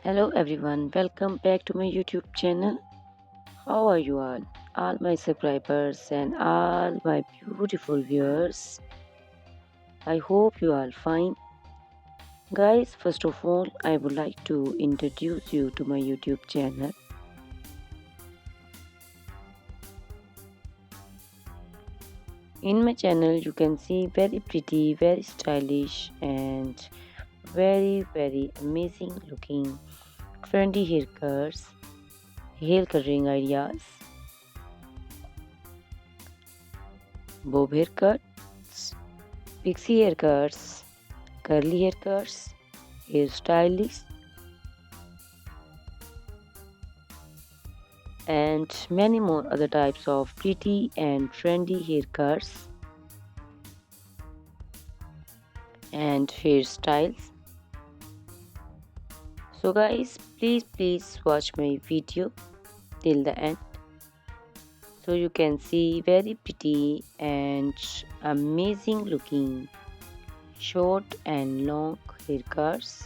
Hello everyone, welcome back to my YouTube channel. How are you all? All my subscribers and all my beautiful viewers. I hope you are fine. Guys, first of all, I would like to introduce you to my YouTube channel. In my channel, you can see very pretty, very stylish, and very amazing looking trendy haircuts, hair coloring ideas, bob haircuts, pixie haircuts, curly haircuts, hairstyles, and many more other types of pretty and trendy haircuts and hairstyles. So guys, please watch my video till the end so you can see very pretty and amazing looking short and long haircuts.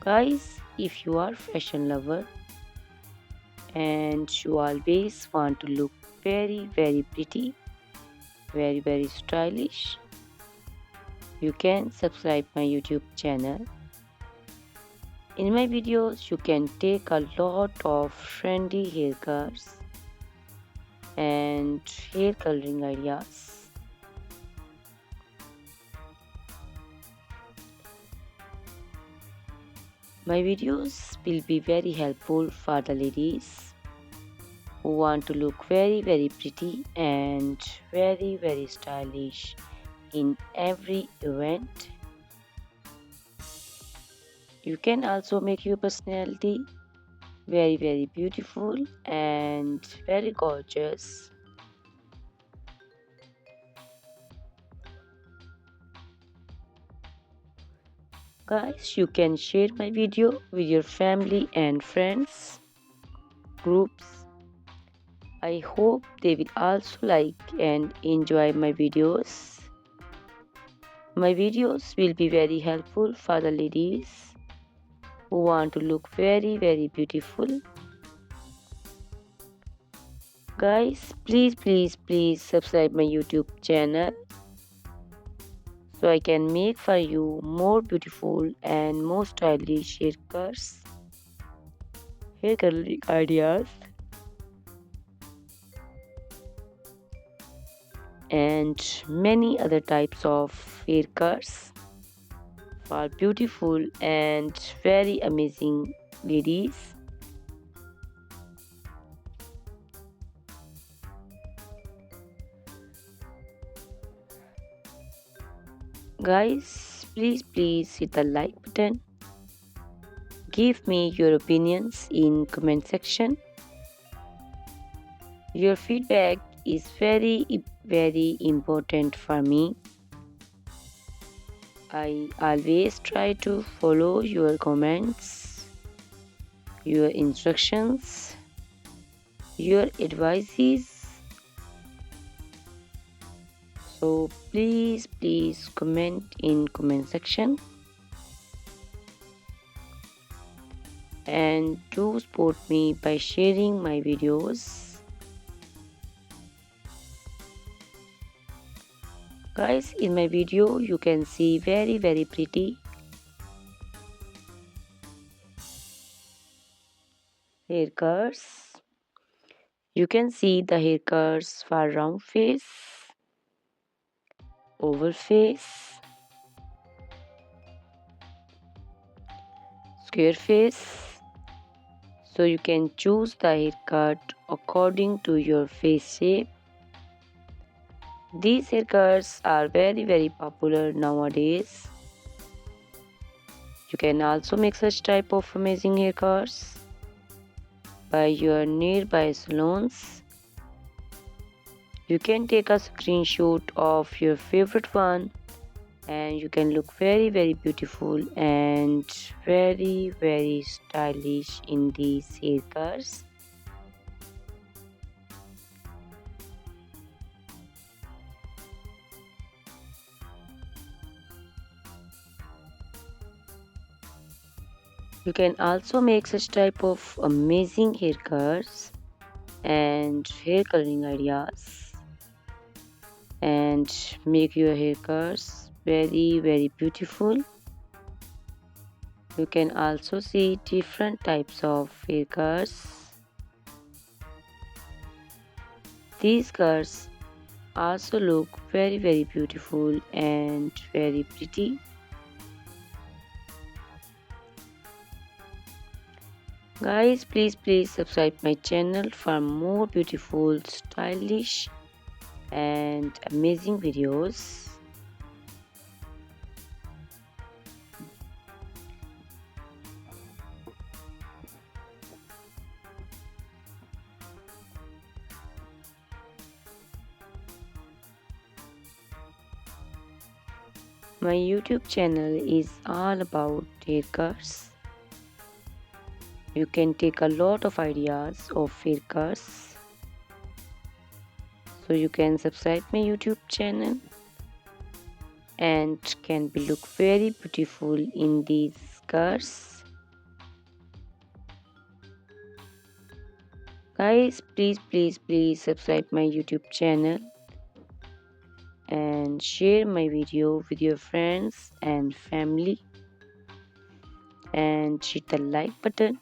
Guys, if you are fashion lover and you always want to look very pretty, very stylish, you can subscribe my YouTube channel. In my videos you can take a lot of trendy haircuts and hair coloring ideas. My videos will be very helpful for the ladies who want to look very pretty and very stylish in every event. You can also make your personality very beautiful and very gorgeous. Guys, you can share my video with your family and friends groups. I hope they will also like and enjoy my videos. My videos will be very helpful for the ladies who want to look very beautiful. Guys, please subscribe my YouTube channel so I can make for you more beautiful and more stylish haircuts, hair coloring ideas, and many other types of haircuts for beautiful and very amazing ladies. Guys, please hit the like button. Give me your opinions in comment section. Your feedback is very important for me. I always try to follow your comments, your instructions, your advices. So please comment in comment section and do support me by sharing my videos. Guys, in my video you can see very pretty haircuts. You can see the haircuts for round face, oval face, square face. So you can choose the haircut according to your face shape. These haircuts are very popular nowadays. You can also make such type of amazing haircuts by your nearby salons. You can take a screenshot of your favorite one and you can look very beautiful and very stylish in these haircuts. You can also make such type of amazing haircuts and hair coloring ideas and make your haircuts very beautiful. You can also see different types of haircuts. These cuts also look very beautiful and very pretty. Guys, please subscribe my channel for more beautiful, stylish and amazing videos. My YouTube channel is all about haircuts. You can take a lot of ideas of haircuts. So you can subscribe my YouTube channel and can be look very beautiful in these skirts. Guys, please subscribe my YouTube channel and share my video with your friends and family and hit the like button.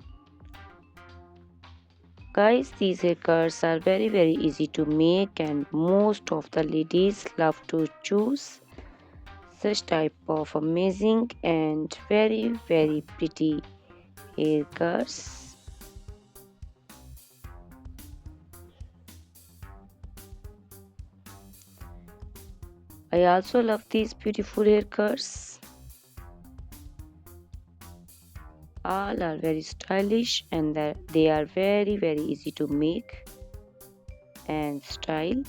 Guys, these haircuts are very easy to make and most of the ladies love to choose such type of amazing and very pretty haircuts. I also love these beautiful haircuts. All are very stylish and they are very easy to make and style.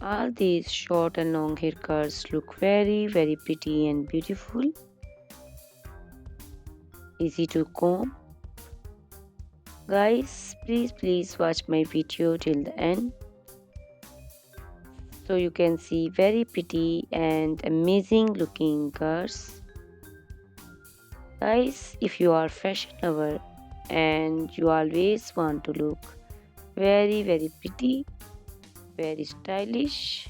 All these short and long haircuts look very pretty and beautiful. Easy to comb. Guys, please watch my video till the end so you can see very pretty and amazing looking girls. Guys, if you are fashion lover and you always want to look very pretty, very stylish,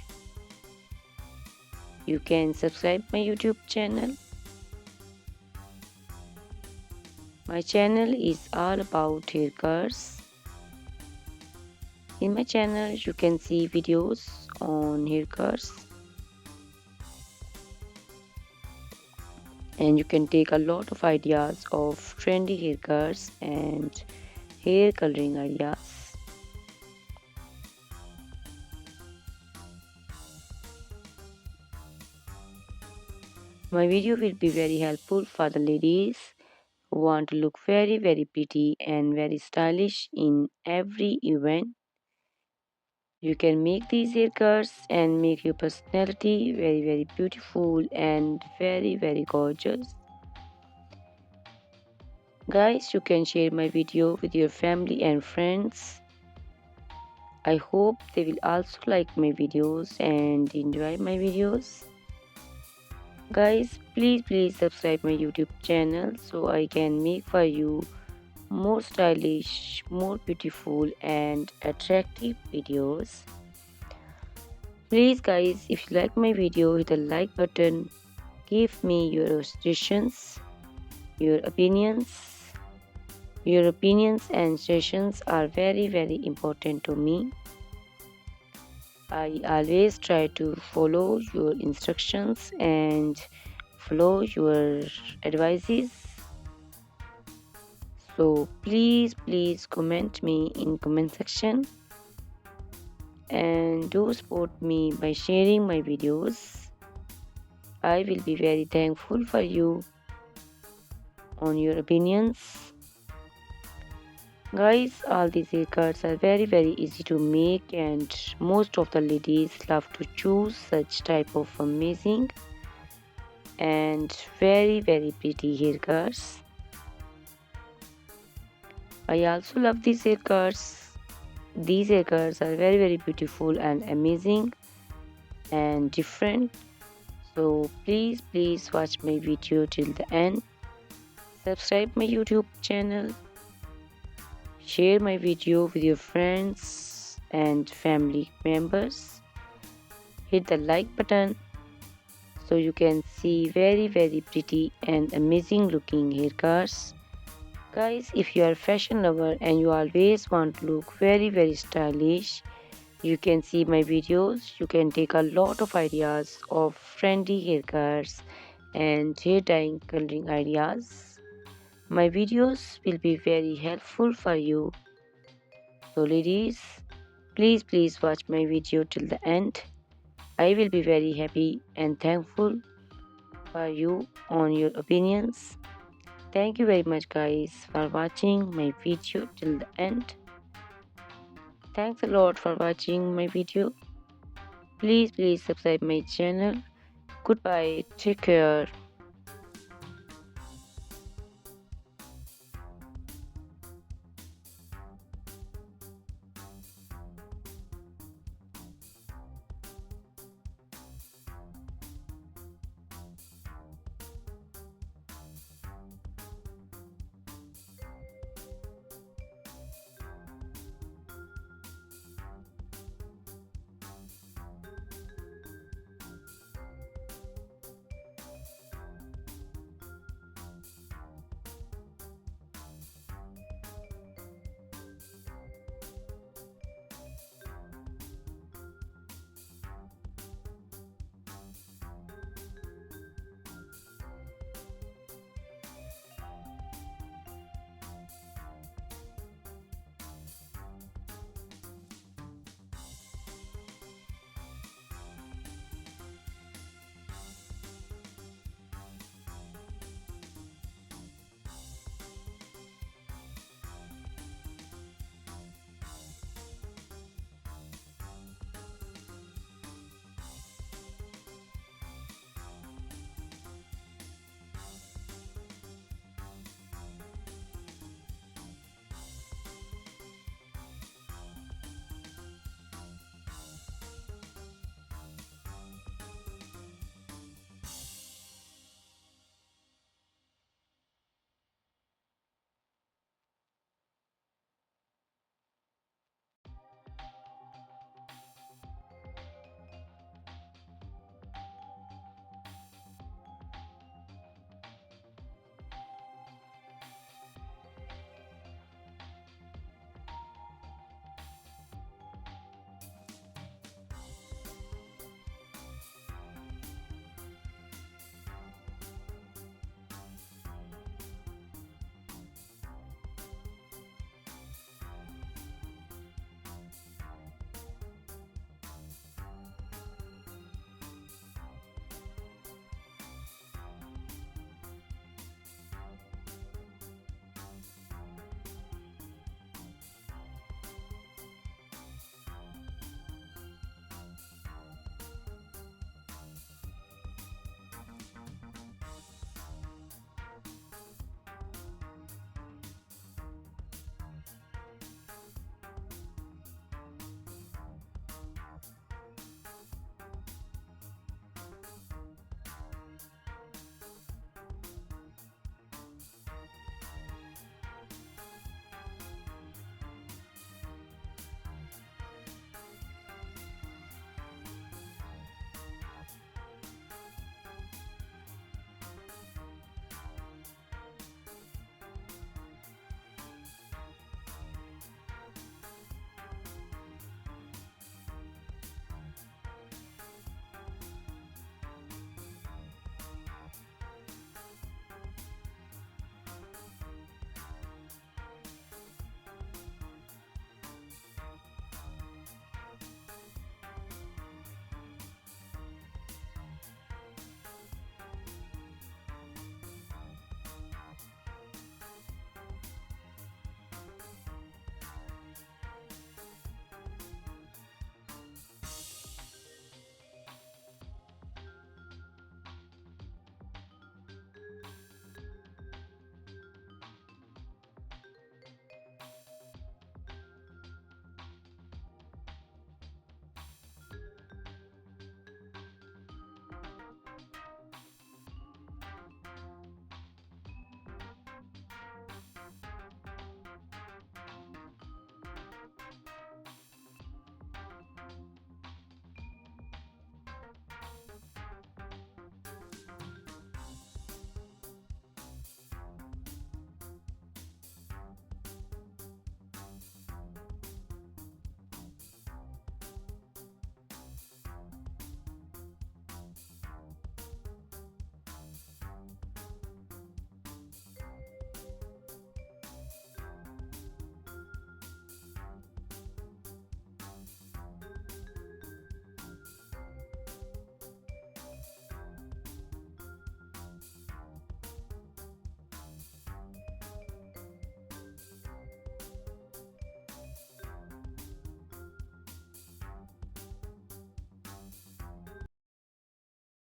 you can subscribe my YouTube channel. My channel is all about haircuts. In my channel you can see videos on haircuts and you can take a lot of ideas of trendy haircuts and hair coloring ideas. My video will be very helpful for the ladies who want to look very pretty and very stylish in every event. You can make these haircuts and make your personality very beautiful and very gorgeous. Guys, you can share my video with your family and friends. I hope they will also like my videos and enjoy my videos. Guys, please subscribe my YouTube channel so I can make for you more stylish, more beautiful and attractive videos. Please guys, if you like my video, hit the like button. Give me your suggestions, your opinions. Your opinions and suggestions are very important to me. I always try to follow your instructions and follow your advices. So please comment me in comment section and do support me by sharing my videos. I will be very thankful for you on your opinions. Guys, all these haircuts are very easy to make and most of the ladies love to choose such type of amazing and very pretty haircuts. I also love these haircuts. These haircuts are very beautiful and amazing and different. So please watch my video till the end Subscribe my YouTube channel. Share my video with your friends and family members. Hit the like button so you can see very pretty and amazing looking haircuts. Guys, if you are a fashion lover and you always want to look very stylish, you can see my videos. You can take a lot of ideas of trendy haircuts and hair dyeing coloring ideas. My videos will be very helpful for you. So ladies, please watch my video till the end. I will be very happy and thankful for you on your opinions. Thank you very much guys for watching my video till the end. Thanks a lot for watching my video. Please subscribe my channel. Goodbye. Take care.